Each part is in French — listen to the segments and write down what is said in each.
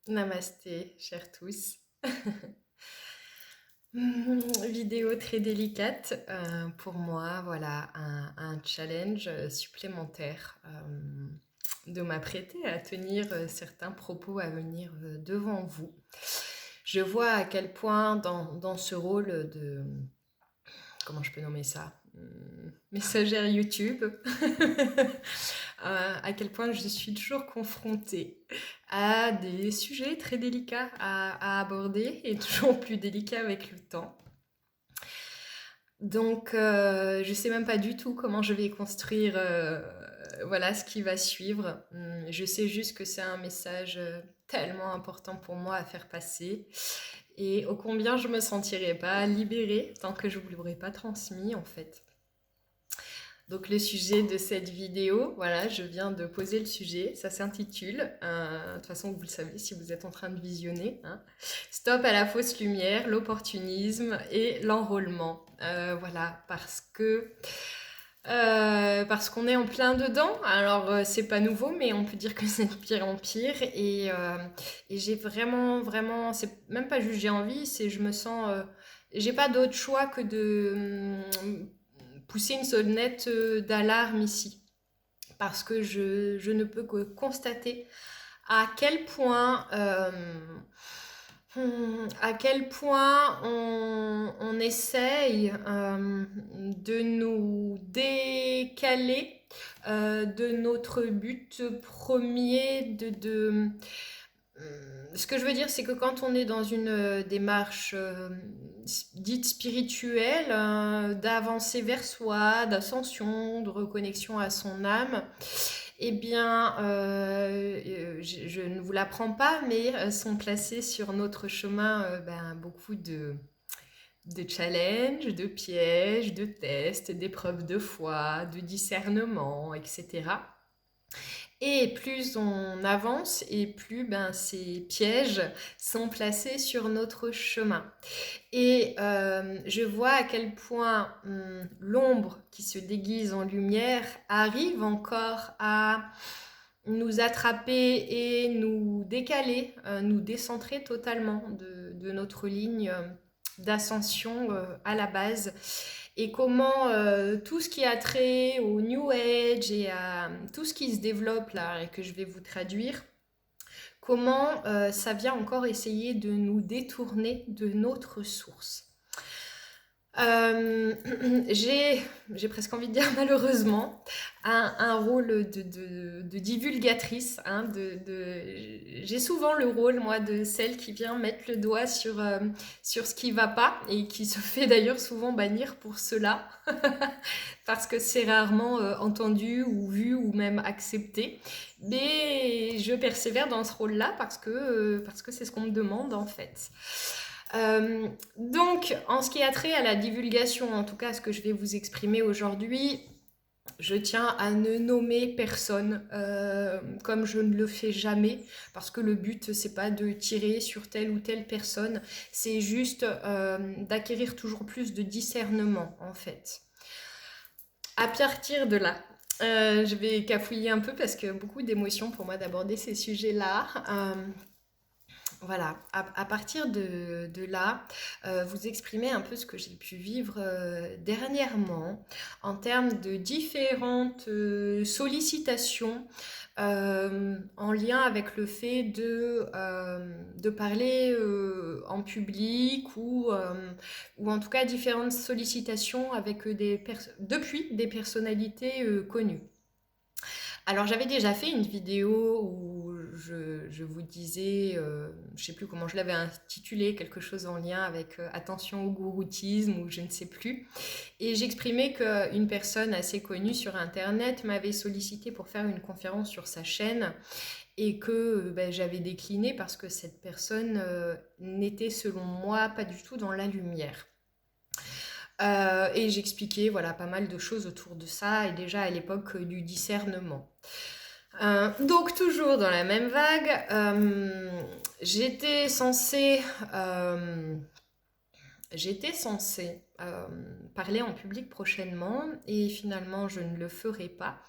Namasté, chers tous. Vidéo très délicate pour moi, voilà, un challenge supplémentaire de m'apprêter à tenir certains propos à venir devant vous. Je vois à quel point dans ce rôle de, comment je peux nommer ça? Messagère YouTube, à quel point je suis toujours confrontée à des sujets très délicats à aborder et toujours plus délicats avec le temps. Donc, je sais même pas du tout comment je vais construire voilà, ce qui va suivre. Je sais juste que c'est un message tellement important pour moi à faire passer et ô combien je me sentirais pas libérée tant que je vous l'aurais pas transmis en fait. Donc le sujet de cette vidéo, voilà, je viens de poser le sujet, ça s'intitule, de toute façon vous le savez si vous êtes en train de visionner, hein, Stop à la fausse lumière, l'opportunisme et l'enrôlement. Voilà, parce qu'on est en plein dedans. Alors c'est pas nouveau, mais on peut dire que c'est de pire en pire. Et j'ai vraiment, c'est même pas juste j'ai envie, c'est je me sens, j'ai pas d'autre choix que de pousser une sonnette d'alarme ici. Parce que je ne peux que constater à quel point on essaye de nous décaler de notre but premier ce que je veux dire, c'est que quand on est dans une démarche dite spirituelle, d'avancer vers soi, d'ascension, de reconnexion à son âme, eh bien, je ne vous l'apprends pas, mais sont placés sur notre chemin beaucoup de challenges, de pièges, de tests, d'épreuves de foi, de discernement, etc. Et plus on avance et plus ces pièges sont placés sur notre chemin. Et je vois à quel point l'ombre qui se déguise en lumière arrive encore à nous attraper et nous décaler, nous décentrer totalement de notre ligne d'ascension à la base et comment tout ce qui a trait au New Age et à tout ce qui se développe là et que je vais vous traduire, comment ça vient encore essayer de nous détourner de notre source. Euh, j'ai, j'ai presque envie de dire malheureusement un rôle de divulgatrice. Hein, j'ai souvent le rôle, moi, de celle qui vient mettre le doigt sur ce qui va pas et qui se fait d'ailleurs souvent bannir pour cela parce que c'est rarement entendu ou vu ou même accepté. Mais je persévère dans ce rôle-là parce que c'est ce qu'on me demande en fait. Donc, en ce qui a trait à la divulgation, en tout cas ce que je vais vous exprimer aujourd'hui, je tiens à ne nommer personne comme je ne le fais jamais, parce que le but c'est pas de tirer sur telle ou telle personne, c'est juste d'acquérir toujours plus de discernement en fait. À partir de là, je vais cafouiller un peu parce que beaucoup d'émotions pour moi d'aborder ces sujets-là. Voilà, à partir de là, vous exprimez un peu ce que j'ai pu vivre dernièrement en termes de différentes sollicitations en lien avec le fait de parler en public ou en tout cas différentes sollicitations avec depuis des personnalités connues. Alors j'avais déjà fait une vidéo où je vous disais, je sais plus comment je l'avais intitulé, quelque chose en lien avec attention au gouroutisme ou je ne sais plus. Et j'exprimais qu'une personne assez connue sur Internet m'avait sollicité pour faire une conférence sur sa chaîne et que j'avais décliné parce que cette personne n'était selon moi pas du tout dans la lumière. Et j'expliquais voilà, pas mal de choses autour de ça et déjà à l'époque du discernement. Donc toujours dans la même vague, euh, j'étais censée parler en public prochainement et finalement je ne le ferai pas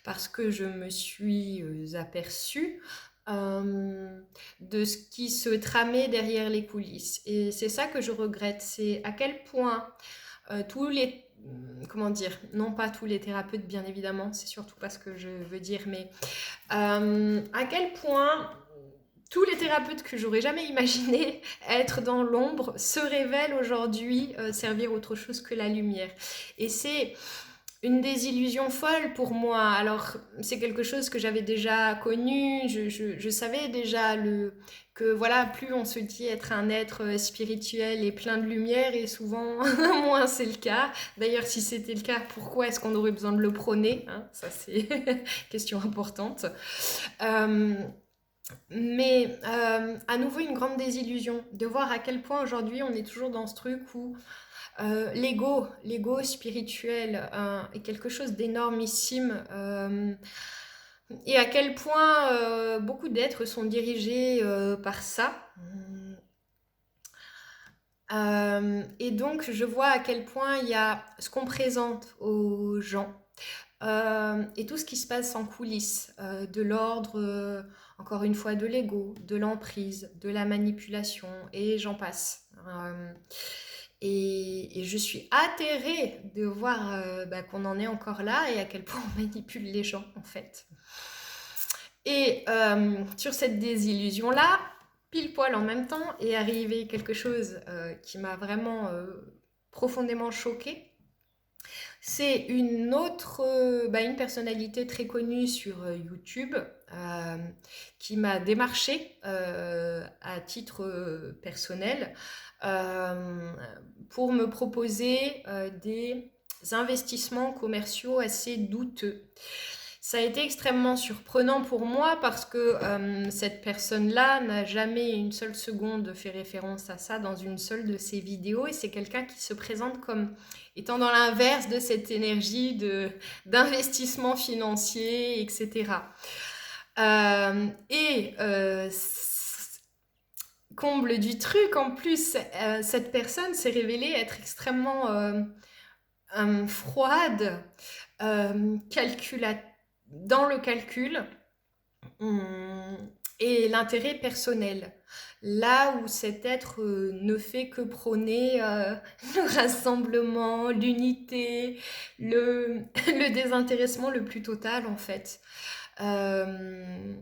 parce que je me suis aperçue euh, de ce qui se tramait derrière les coulisses. Et c'est ça que je regrette, c'est à quel point tous les... Comment dire? Non pas tous les thérapeutes, bien évidemment, c'est surtout pas ce que je veux dire, mais à quel point tous les thérapeutes que j'aurais jamais imaginé être dans l'ombre se révèlent aujourd'hui servir autre chose que la lumière. Et c'est une désillusion folle pour moi. Alors, c'est quelque chose que j'avais déjà connu, je savais déjà que voilà, plus on se dit être un être spirituel et plein de lumière, et souvent moins c'est le cas. D'ailleurs, si c'était le cas, pourquoi est-ce qu'on aurait besoin de le prôner, hein? Ça, c'est question importante. Euh, mais à nouveau, une grande désillusion de voir à quel point aujourd'hui on est toujours dans ce truc où l'ego spirituel est quelque chose d'énormissime, et à quel point beaucoup d'êtres sont dirigés par ça. Et donc je vois à quel point il y a ce qu'on présente aux gens et tout ce qui se passe en coulisses, de l'ordre, encore une fois, de l'ego, de l'emprise, de la manipulation, et j'en passe. Et je suis atterrée de voir qu'on en est encore là et à quel point on manipule les gens, en fait. Et sur cette désillusion-là, pile poil en même temps, est arrivé quelque chose qui m'a vraiment profondément choquée. C'est une personnalité très connue sur YouTube euh, qui m'a démarché à titre personnel euh, pour me proposer des investissements commerciaux assez douteux. Ça a été extrêmement surprenant pour moi parce que cette personne-là n'a jamais une seule seconde fait référence à ça dans une seule de ses vidéos, et c'est quelqu'un qui se présente comme étant dans l'inverse de cette énergie d'investissement financier, etc. Et comble du truc, en plus, cette personne s'est révélée être extrêmement froide, calculatrice dans le calcul hum, et l'intérêt personnel. Là où cet être ne fait que prôner le rassemblement, l'unité, le désintéressement le plus total, en fait. Euh,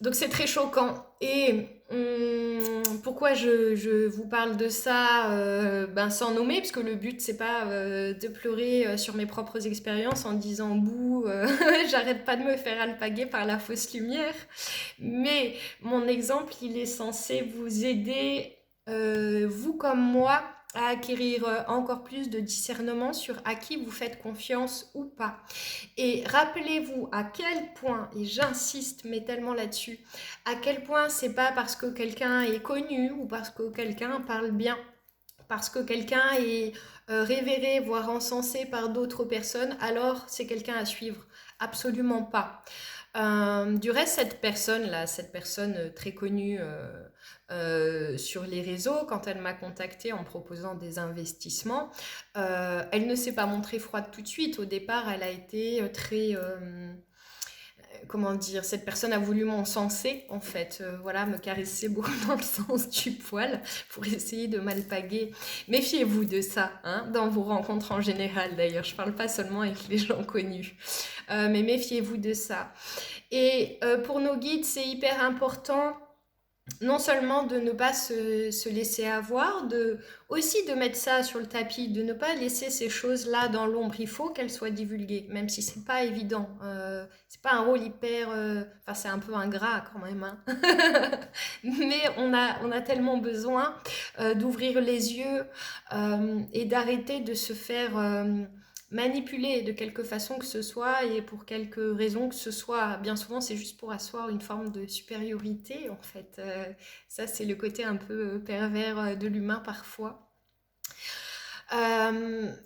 donc c'est très choquant. Et pourquoi je vous parle de ça sans nommer, parce que le but c'est pas de pleurer sur mes propres expériences en disant bouh, j'arrête pas de me faire alpaguer par la fausse lumière. Mais mon exemple, il est censé vous aider, vous comme moi, à acquérir encore plus de discernement sur à qui vous faites confiance ou pas. Et rappelez-vous à quel point, et j'insiste mais tellement là-dessus, à quel point c'est pas parce que quelqu'un est connu ou parce que quelqu'un parle bien, parce que quelqu'un est révéré, voire encensé par d'autres personnes, alors c'est quelqu'un à suivre. Absolument pas. Du reste, cette personne très connue sur les réseaux, quand elle m'a contactée en proposant des investissements, elle ne s'est pas montrée froide tout de suite. Au départ, elle a été très comment dire, cette personne a voulu m'encenser, en fait, voilà, me caresser beaucoup dans le sens du poil pour essayer de m'alpaguer. Méfiez-vous de ça, hein, dans vos rencontres en général d'ailleurs, je parle pas seulement avec les gens connus, mais méfiez-vous de ça. Et pour nos guides, c'est hyper important non seulement de ne pas se laisser avoir, aussi de mettre ça sur le tapis, de ne pas laisser ces choses-là dans l'ombre. Il faut qu'elles soient divulguées, même si c'est pas évident. C'est pas un rôle hyper... Enfin, c'est un peu ingrat quand même, hein. Mais on a tellement besoin d'ouvrir les yeux et d'arrêter de se faire manipuler de quelque façon que ce soit et pour quelque raison que ce soit. Bien souvent, c'est juste pour asseoir une forme de supériorité, en fait. Ça, c'est le côté un peu pervers de l'humain parfois.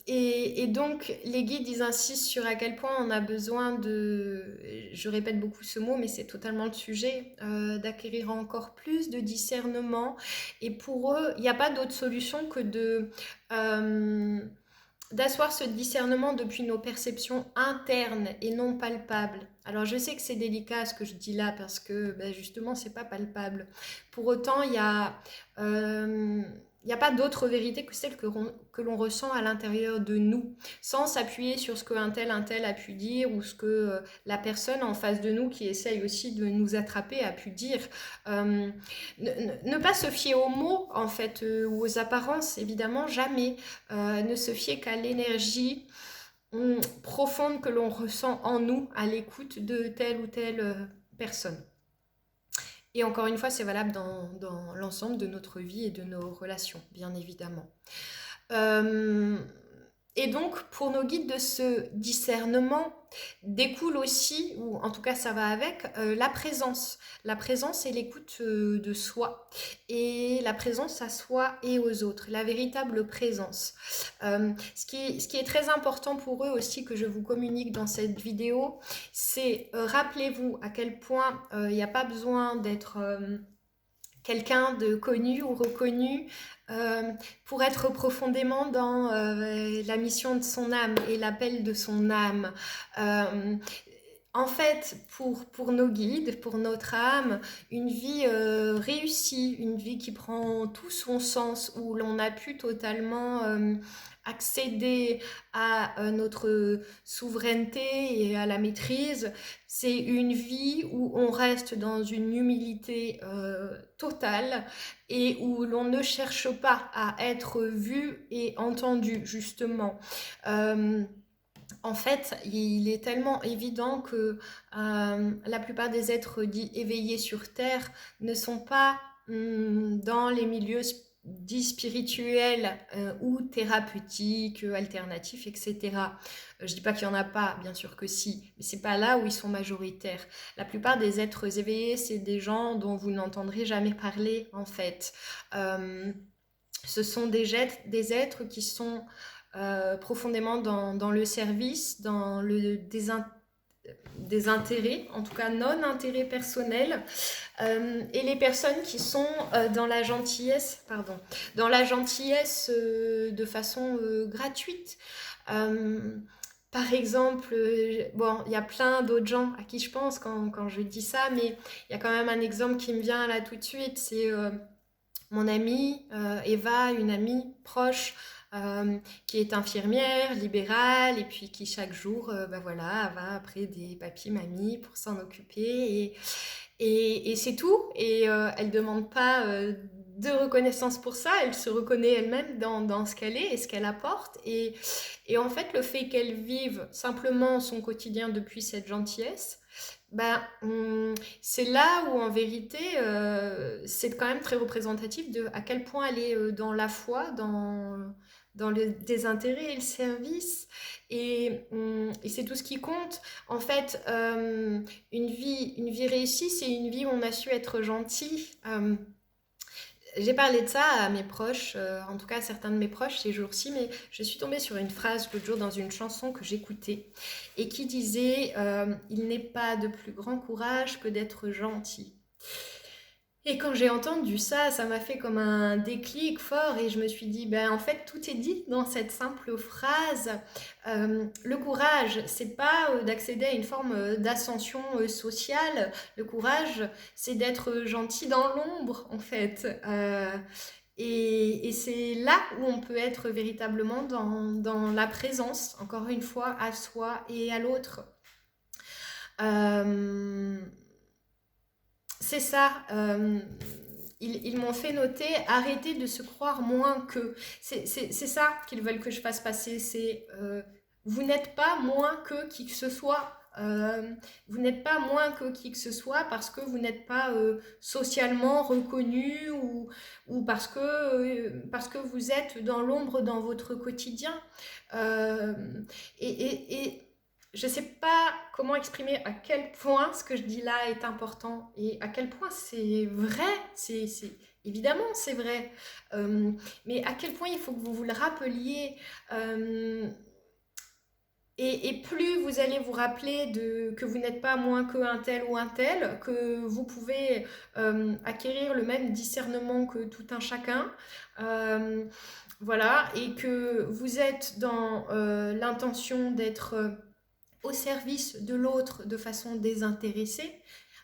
Et donc, les guides, ils insistent sur à quel point on a besoin de, je répète beaucoup ce mot, mais c'est totalement le sujet, d'acquérir encore plus de discernement. Et pour eux, il n'y a pas d'autre solution que d'asseoir ce discernement depuis nos perceptions internes et non palpables. Alors je sais que c'est délicat ce que je dis là parce que ben, justement c'est pas palpable. Pour autant, il y a pas d'autre vérité que celle que l'on ressent à l'intérieur de nous, sans s'appuyer sur ce un tel a pu dire ou ce que la personne en face de nous qui essaye aussi de nous attraper a pu dire. Euh, ne pas se fier aux mots en fait ou aux apparences, évidemment jamais. Ne se fier qu'à l'énergie profonde que l'on ressent en nous à l'écoute de telle ou telle personne. Et encore une fois, c'est valable dans l'ensemble de notre vie et de nos relations, bien évidemment. Euh, et donc, pour nos guides de ce discernement, découle aussi, ou en tout cas ça va avec, la présence. La présence et l'écoute de soi. Et la présence à soi et aux autres, la véritable présence. Ce qui est très important pour eux aussi, que je vous communique dans cette vidéo, c'est rappelez-vous à quel point il n'y a pas besoin d'être quelqu'un de connu ou reconnu pour être profondément dans la mission de son âme et l'appel de son âme. Euh, En fait, pour nos guides, pour notre âme, une vie réussie, une vie qui prend tout son sens, où l'on a pu totalement accéder à notre souveraineté et à la maîtrise, c'est une vie où on reste dans une humilité totale et où l'on ne cherche pas à être vu et entendu, justement. Euh, En fait, il est tellement évident que la plupart des êtres dits éveillés sur Terre ne sont pas dans les milieux dits spirituels ou thérapeutiques, alternatifs, etc. Je dis pas qu'il y en a pas, bien sûr que si, mais c'est pas là où ils sont majoritaires. La plupart des êtres éveillés, c'est des gens dont vous n'entendrez jamais parler, en fait. Euh, Ce sont des êtres qui sont profondément dans le service, dans le désintérêt, en tout cas non-intérêt personnel, et les personnes qui sont dans la gentillesse, de façon gratuite. Euh, Par exemple, bon, il y a plein d'autres gens à qui je pense quand je dis ça, mais il y a quand même un exemple qui me vient là tout de suite, c'est mon amie Eva, une amie proche qui est infirmière, libérale, et puis qui chaque jour bah voilà, va après des papis, mamies pour s'en occuper. Et c'est tout. Et elle ne demande pas de reconnaissance pour ça. Elle se reconnaît elle-même dans ce qu'elle est et ce qu'elle apporte. Et en fait, le fait qu'elle vive simplement son quotidien depuis cette gentillesse, ben, c'est là où en vérité c'est quand même très représentatif de à quel point elle est dans la foi, dans le désintérêt et le service. Et c'est tout ce qui compte. En fait, une vie réussie, c'est une vie où on a su être gentil. J'ai parlé de ça à mes proches, en tout cas à certains de mes proches ces jours-ci, mais je suis tombée sur une phrase l'autre jour dans une chanson que j'écoutais et qui disait il n'est pas de plus grand courage que d'être gentil. Et quand j'ai entendu ça, ça m'a fait comme un déclic fort et je me suis dit, ben en fait, tout est dit dans cette simple phrase. Le courage, c'est pas d'accéder à une forme d'ascension sociale. Le courage, c'est d'être gentil dans l'ombre, en fait. Et c'est là où on peut être véritablement dans la présence, encore une fois, à soi et à l'autre. Euh, c'est ça. Ils m'ont fait noter, arrêtez de se croire moins que. C'est ça qu'ils veulent que je fasse passer. C'est vous n'êtes pas moins que qui que ce soit. Vous n'êtes pas moins que qui que ce soit parce que vous n'êtes pas socialement reconnu ou parce que vous êtes dans l'ombre dans votre quotidien. Euh, et je ne sais pas comment exprimer à quel point ce que je dis là est important et à quel point c'est vrai. Évidemment, c'est vrai. Mais à quel point il faut que vous vous le rappeliez. Euh, et plus vous allez vous rappeler que vous n'êtes pas moins qu'un tel ou un tel, que vous pouvez acquérir le même discernement que tout un chacun, euh, voilà, et que vous êtes dans l'intention d'être au service de l'autre de façon désintéressée,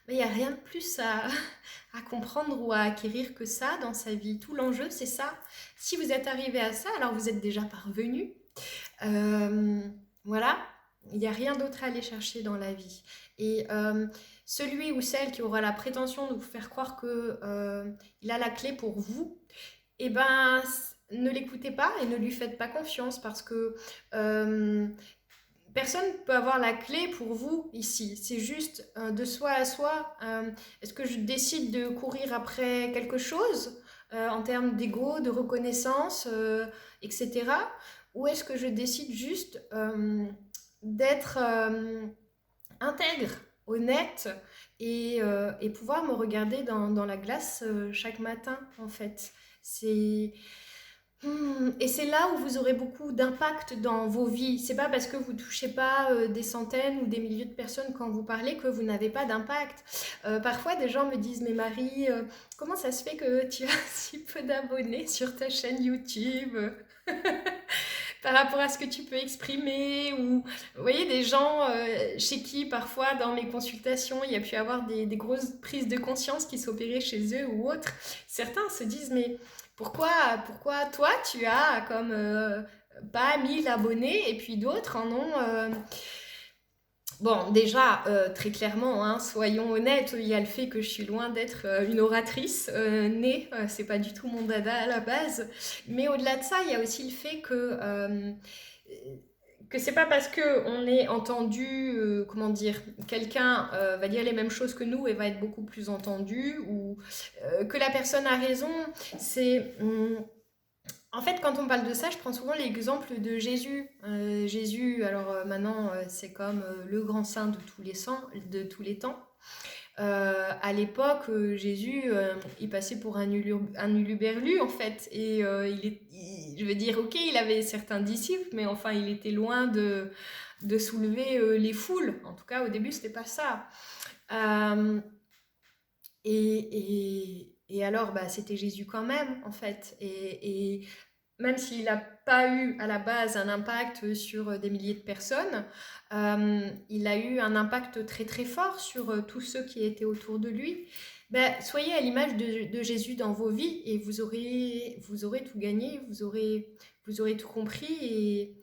il n'y a rien de plus à comprendre ou à acquérir que ça dans sa vie. Tout l'enjeu, c'est ça. Si vous êtes arrivé à ça, alors vous êtes déjà parvenu. Euh, voilà, il n'y a rien d'autre à aller chercher dans la vie. Et celui ou celle qui aura la prétention de vous faire croire que il a la clé pour vous, eh ben, ne l'écoutez pas et ne lui faites pas confiance parce que euh, personne ne peut avoir la clé pour vous ici. C'est juste de soi à soi. Est-ce que je décide de courir après quelque chose en termes d'ego, de reconnaissance, etc. Ou est-ce que je décide juste d'être intègre, honnête et pouvoir me regarder dans la glace chaque matin en fait. C'est et c'est là où vous aurez beaucoup d'impact dans vos vies. C'est pas parce que vous touchez pas des centaines ou des milliers de personnes quand vous parlez que vous n'avez pas d'impact. Parfois, des gens me disent, mais Marie, comment ça se fait que tu as si peu d'abonnés sur ta chaîne YouTube par rapport à ce que tu peux exprimer ou vous voyez des gens chez qui parfois dans mes consultations il y a pu avoir des grosses prises de conscience qui s'opéraient chez eux ou autres. Certains se disent mais pourquoi toi tu as comme pas 1000 abonnés et puis d'autres en ont bon, déjà, très clairement, hein, soyons honnêtes, il y a le fait que je suis loin d'être une oratrice née, c'est pas du tout mon dada à la base. Mais au-delà de ça, il y a aussi le fait que c'est pas parce que on est entendu, comment dire, quelqu'un va dire les mêmes choses que nous et va être beaucoup plus entendu, ou que la personne a raison. C'est en fait, quand on parle de ça, je prends souvent l'exemple de Jésus. Jésus, alors maintenant, c'est comme le grand saint de tous les temps. À l'époque, Jésus, il passait pour un uluberlu, en fait. Et je veux dire, ok, il avait certains disciples, mais enfin, il était loin de soulever les foules. En tout cas, au début, c'était pas ça. Euh, et alors, bah, c'était Jésus quand même, en fait. Et même s'il n'a pas eu à la base un impact sur des milliers de personnes, il a eu un impact très très fort sur tous ceux qui étaient autour de lui. Ben, soyez à l'image de Jésus dans vos vies et vous aurez tout gagné, vous aurez tout compris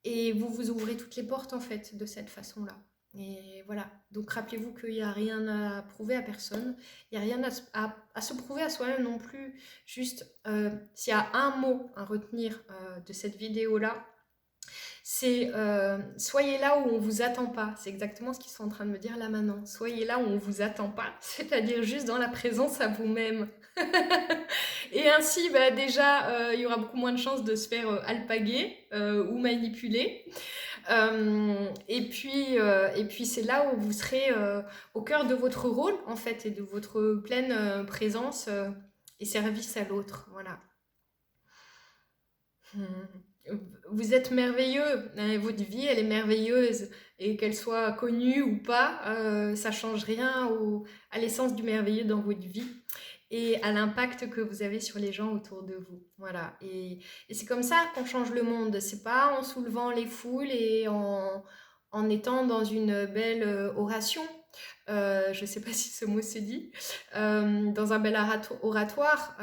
et vous vous ouvrez toutes les portes en fait de cette façon-là. Et voilà, donc rappelez-vous qu'il n'y a rien à prouver à personne, il n'y a rien à se prouver à soi-même non plus. Juste, s'il y a un mot à retenir de cette vidéo-là, c'est soyez là où on vous attend pas. C'est exactement ce qu'ils sont en train de me dire là maintenant. Soyez là où on vous attend pas, c'est-à-dire juste dans la présence à vous-même. Et ainsi, bah, déjà, il y aura beaucoup moins de chances de se faire alpaguer ou manipuler. Et puis c'est là où vous serez au cœur de votre rôle, en fait, et de votre pleine présence et service à l'autre. Voilà. Vous êtes merveilleux, hein, votre vie, elle est merveilleuse. Et qu'elle soit connue ou pas, ça change rien à l'essence du merveilleux dans votre vie et à l'impact que vous avez sur les gens autour de vous. Voilà. Et c'est comme ça qu'on change le monde. C'est pas en soulevant les foules et en étant dans une belle oration. Je sais pas si ce mot se dit. Dans un bel oratoire.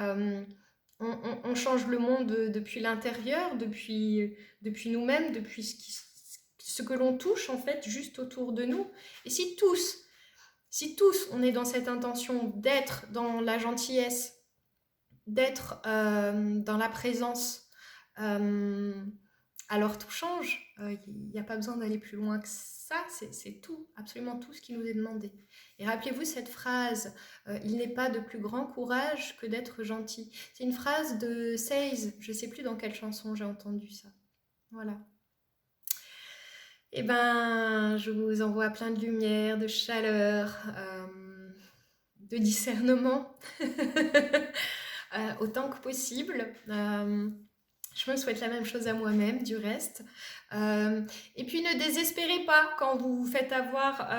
On change le monde depuis l'intérieur, depuis nous-mêmes, depuis ce que l'on touche en fait juste autour de nous. Et si tous on est dans cette intention d'être dans la gentillesse, d'être dans la présence, euh, alors tout change. Il n'y a pas besoin d'aller plus loin que ça. C'est tout, absolument tout ce qui nous est demandé. Et rappelez-vous cette phrase, il n'est pas de plus grand courage que d'être gentil. C'est une phrase de Seize, je ne sais plus dans quelle chanson j'ai entendu ça. Voilà. Eh ben, je vous envoie plein de lumière, de chaleur, de discernement, autant que possible. Je me souhaite la même chose à moi-même, du reste. Et puis ne désespérez pas quand vous vous faites avoir.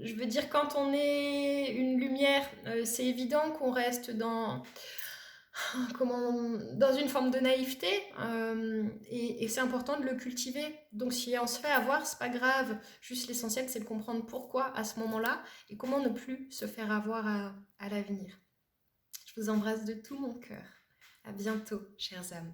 Je veux dire, quand on est une lumière, c'est évident qu'on reste comment, dans une forme de naïveté, et c'est important de le cultiver. Donc si on se fait avoir, c'est pas grave. Juste l'essentiel, c'est de comprendre pourquoi à ce moment-là et comment ne plus se faire avoir à l'avenir. Je vous embrasse de tout mon cœur. À bientôt, chers âmes.